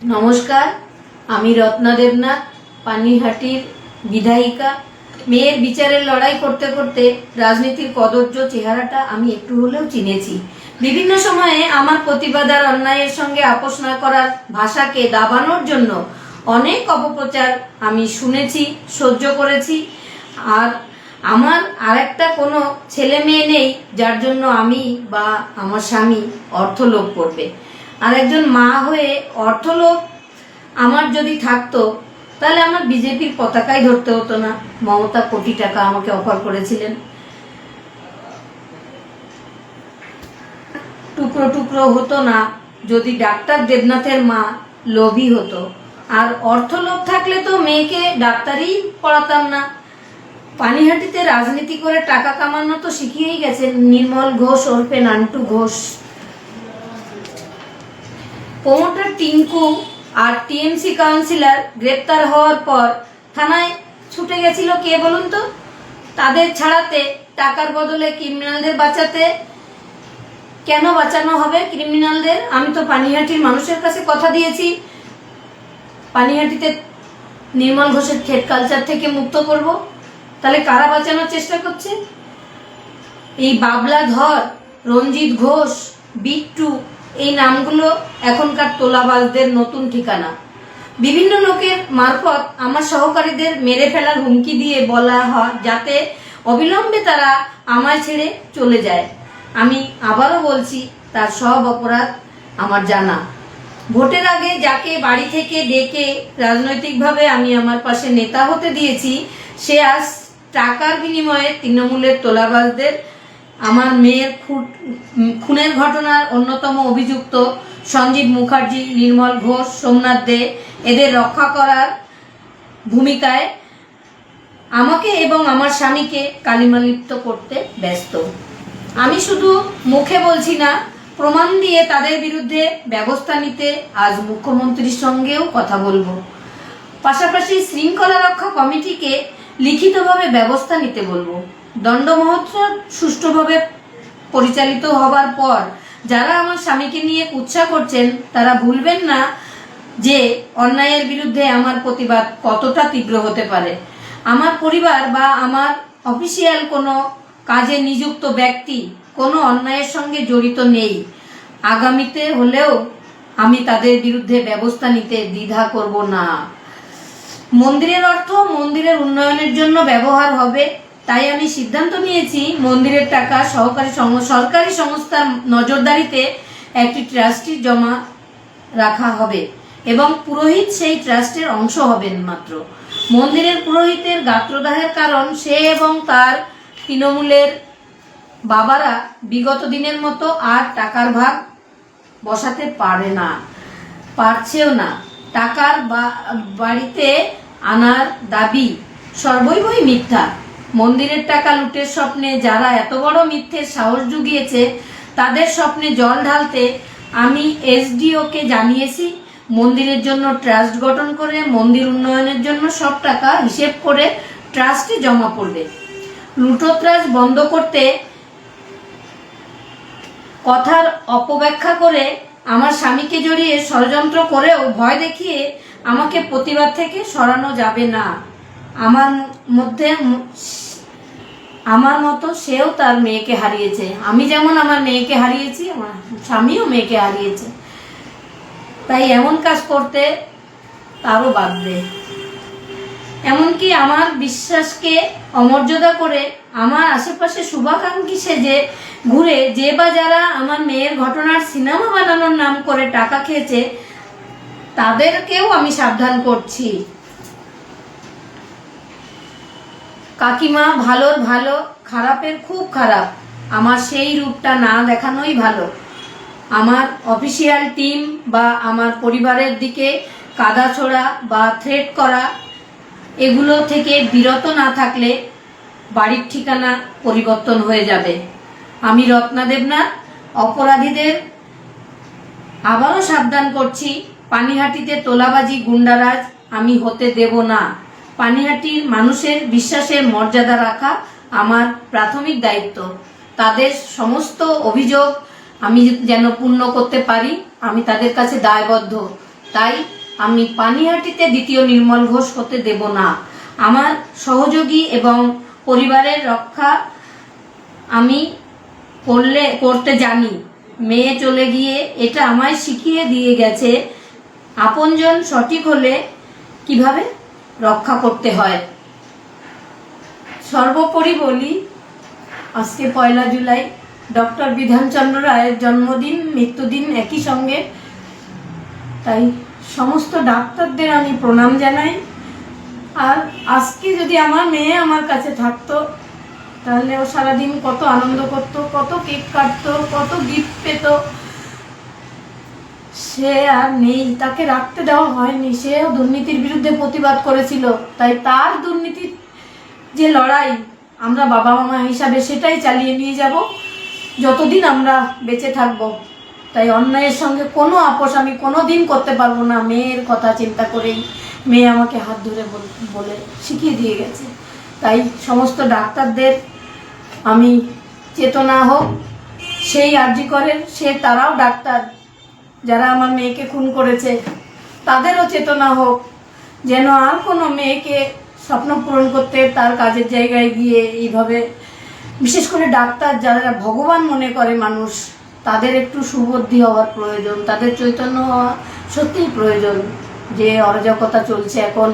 নমস্কার, আমি রত্না দেবনাথ, পানিহাটির বিধায়িকা। মেয়ের বিচারের লড়াই করতে করতে রাজনীতির কদর্য চেহারাটা আমি একটু হলেও চিনেছি। বিভিন্ন সময়ে আমার প্রতিবাদ আর অন্যায়ের সঙ্গে আপোষ না করার ভাষাকে দাবানোর জন্য অনেক অপপ্রচার আমি শুনেছি, সহ্য করেছি। আর আমার আরেকটা কোনো ছেলে মেয়ে নেই যার জন্য আমি বা আমার স্বামী অর্থলোভ করবে। আর একজন মা হয়ে অর্থলোভ আমার যদি থাকতো তাহলে আমার বিজেপির পতাকাই ধরতে হতো না। মমতা কোটি টাকা আমাকে অফার করেছিলেন, টুকরো টুকরো হতো না যদি ডাক্তার দেবনাথের মা লোভী হতো। আর অর্থলোভ থাকলে তো মেয়েকে ডাক্তারই পড়াতাম না। পানিহাটিতে রাজনীতি করে টাকা কামানো তো শিখিয়েই গেছেন নির্মল ঘোষ ওরফে নান্টু ঘোষ। প্রমোটার টিঙ্কু আর টিএমসি কাউন্সিলর গ্রেপ্তার হওয়ার পর থানায় ছুটে গেছিল কে বলুন তো? তাদের ছাড়াতে, টাকার বদলে ক্রিমিনালদের বাঁচাতে। কেন বাঁচানো হবে ক্রিমিনালদের? আমি তো পানিহাটির মানুষের কাছে কথা দিয়েছি পানিহাটিতে নির্মল ঘোষের থ্রেড কালচার থেকে মুক্ত করব। তাহলে কারা বাঁচানোর চেষ্টা করছে? এই বাবলা ধর, রঞ্জিত ঘোষ, বিট্টু, এই নামগুলো এখনকার তোলাবাজদের নতুন ঠিকানা। বিভিন্ন লোকের মারফত আমার সহকারীদের মেরে ফেলার হুমকি দিয়ে বলা হয় যাতে অবিলম্বে তারা আমায় ছেড়ে চলে যায়। আমি আবারও বলছি, তার সব অপরাধ আমার জানা। ভোটের আগে যাকে বাড়ি থেকে ডেকে রাজনৈতিকভাবে আমি আমার পাশে নেতা হতে দিয়েছি, সে আজ টাকার বিনিময়ে তৃণমূলের তোলাবাজদের আমার মেয়ের খুনের ঘটনার অন্যতম অভিযুক্ত সঞ্জীব মুখার্জি, নির্মল ঘোষ, সোমনাথ দে, এদের রক্ষা করার ভূমিকায় আমাকে এবং আমার স্বামীকে কালিমালিপ্ত করতে ব্যস্ত। আমি শুধু মুখে বলছি না, প্রমাণ দিয়ে তাদের বিরুদ্ধে ব্যবস্থা নিতে আজ মুখ্যমন্ত্রীর সঙ্গেও কথা বলবো। পাশাপাশি শৃঙ্খলা রক্ষা কমিটিকে লিখিতভাবে ব্যবস্থা নিতে বলবো। দণ্ড মহোৎসব সুষ্ঠুভাবে পরিচালিত হবার পর যারা আমার স্বামীকে নিয়ে কুৎসা করছেন তারা ভুলবেন না যে অন্যায়ের বিরুদ্ধে আমার প্রতিবাদ কতটা তীব্র হতে পারে। আমার পরিবার বা আমার অফিসিয়াল কোনো কাজে নিযুক্ত ব্যক্তি কোনো অন্যায়ের সঙ্গে জড়িত নেই। আগামীতে হলেও আমি তাদের বিরুদ্ধে ব্যবস্থা নিতে দ্বিধা করব না। মন্দিরের অর্থ মন্দিরের উন্নয়নের জন্য ব্যবহার হবে, তাই আমি সিদ্ধান্ত নিয়েছি মন্দিরের টাকা সরকারি সংস্থার নজরদারিতে একটি ট্রাস্টি জমা রাখা হবে এবং পুরোহিত সেই ট্রাস্টের অংশ হবেন মাত্র। মন্দিরের পুরোহিতের গাত্রদাহের কারণ সে এবং তার তৃণমূলের বাবারা বিগত দিনের মতো আর টাকার ভাগ বসাতে পারছেও না। টাকার বাড়িতে আনার দাবি সর্বৈবই মিথ্যা। মন্দিরের টাকা লুটের স্বপ্নে যারা এত বড় মিথ্যের সাহস জুগিয়েছে তাদের স্বপ্নে জল ঢালতে আমি এসডিওকে জানিয়েছি মন্দিরের জন্য ট্রাস্ট গঠন করে মন্দির উন্নয়নের জন্য সব টাকা হিসেব করে ট্রাস্টে জমা পড়বে। লুটোত্রাস বন্ধ করতে কথার অপব্যাখ্যা করে আমার স্বামীকে জড়িয়ে ষড়যন্ত্র করেও ভয় দেখিয়ে আমাকে প্রতিবাদ থেকে সরানো যাবে না। আমার মতো সেও তার মেয়েকে হারিয়েছে। আমি যেমন আমার মেয়েকে হারিয়েছি, আমার স্বামীও মেয়েকে হারিয়েছে। তাই এমন কাজ করতে তারও বাধ্য। এমনকি আমার বিশ্বাসকে অমর্যাদা করে আমার আশেপাশে শুভাকাঙ্ক্ষী সেজে ঘুরে যে বা যারা আমার মেয়ের ঘটনার সিনেমা বানানোর নাম করে টাকা খেয়েছে তাদেরকেও আমি সাবধান করছি। কাকিমা ভালোর ভালো, খারাপের খুব খারাপ, আমার সেই রূপটা না দেখানোই ভালো। আমার অফিসিয়াল টিম বা আমার পরিবারের দিকে কাদা ছোড়া বা থ্রেট করা এগুলো থেকে বিরত না থাকলে বাড়ির ঠিকানা পরিবর্তন হয়ে যাবে। আমি রত্না দেবনাথ অপরাধীদের আবারও সাবধান করছি, পানিহাটিতে তোলাবাজি গুন্ডারাজ আমি হতে দেব না। পানিহাটির মানুষের বিশ্বাসের মর্যাদা রাখা আমার প্রাথমিক দায়িত্ব। তাদের সমস্ত অভিযোগ আমি যেন পূর্ণ করতে পারি, আমি তাদের কাছে দায়বদ্ধ। তাই আমি পানিহাটিতে দ্বিতীয় নির্মল ঘোষ হতে দেব না। আমার সহযোগী এবং পরিবারের রক্ষা আমি করতে জানি। মেয়ে চলে গিয়ে এটা আমায় শিখিয়ে দিয়ে গেছে আপনজন সঠিক হলে কিভাবে রক্ষা করতে হয়। সর্বোপরি বলি, আজকে 1 জুলাই ডক্টর বিধানচন্দ্র রায়ের জন্মদিন, মৃত্যুদিন একই সঙ্গে। তাই সমস্ত ডাক্তারদের আমি প্রণাম জানাই। আর আজকে যদি আমার মেয়ে আমার কাছে থাকতো, তাহলে ও সারাদিন কত আনন্দ করতো, কত কেক কাটতো, কত গিফট পেত। সে আর নেই, তাকে রাখতে দেওয়া হয়নি। সেও দুর্নীতির বিরুদ্ধে প্রতিবাদ করেছিল। তাই তার দুর্নীতির যে লড়াই, আমরা বাবা মা হিসাবে সেটাই চালিয়ে নিয়ে যাব যতদিন আমরা বেঁচে থাকব। তাই অন্যায়ের সঙ্গে কোনো আপোষ আমি কোনো দিন করতে পারবো না। মেয়ের কথা চিন্তা করেই মেয়ে আমাকে হাত ধরে বলে শিখিয়ে দিয়ে গেছে। তাই সমস্ত ডাক্তারদের আমি চেতনা হোক, সেই আরজি করেন, তারাও ডাক্তার যারা আমার মেয়েকে খুন করেছে, তাদেরও চেতনা হোক, যেন আর কোনো মেয়েকে স্বপ্ন পূরণ করতে তার কাজের জায়গায় গিয়ে এইভাবে, বিশেষ করে ডাক্তার যারা ভগবান মনে করে মানুষ, তাদের একটু সুবুদ্ধি হওয়ার প্রয়োজন, তাদের চৈতন্য হওয়া সত্যিই প্রয়োজন। যে অরাজকতা চলছে এখন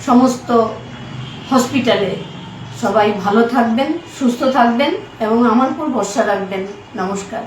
সমস্ত হসপিটালে, সবাই ভালো থাকবেন, সুস্থ থাকবেন এবং আমার উপর ভরসা রাখবেন। নমস্কার।